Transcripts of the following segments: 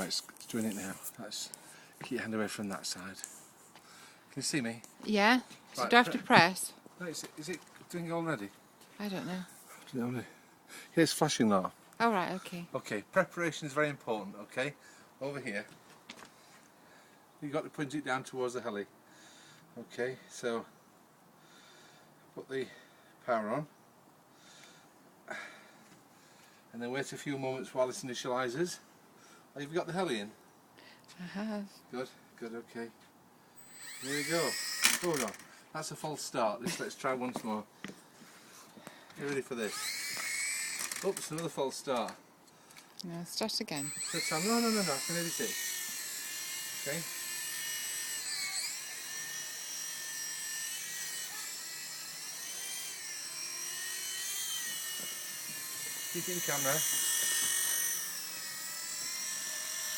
Right, it's doing it now. That's, keep your hand away from that side. Can you see me? Yeah. So Right, do I have to press? No, is it doing it already? I don't know. Yeah, it's flashing now. Oh, right, okay. Okay, preparation is very important, okay? Over here. You've got to point it down towards the heli. Okay, so put the power on. And then wait a few moments while this initialises. Oh, you've got the heli in? I have. Good, good, okay. Here we go. Hold on. That's a false start. Let's try once more. Get ready for this. Oops, another false start. No, start again. This time. No, I can edit it. Okay. Keep it in camera.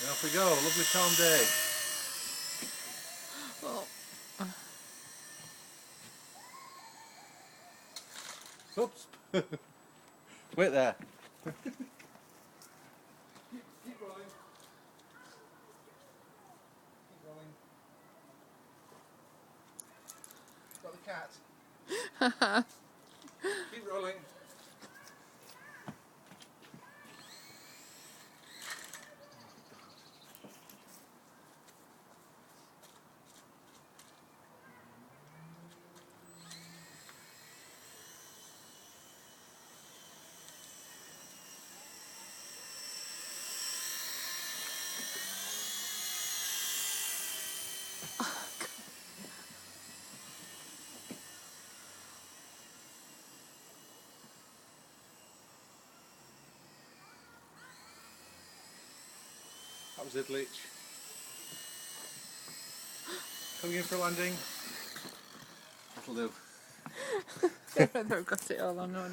And off we go. Lovely calm day. Oh. Oops. Wait there. Keep rolling. Keep rolling. Got the cat. Keep rolling. That was it, Leech. Coming in for a landing. That'll do. I've got it all on, no.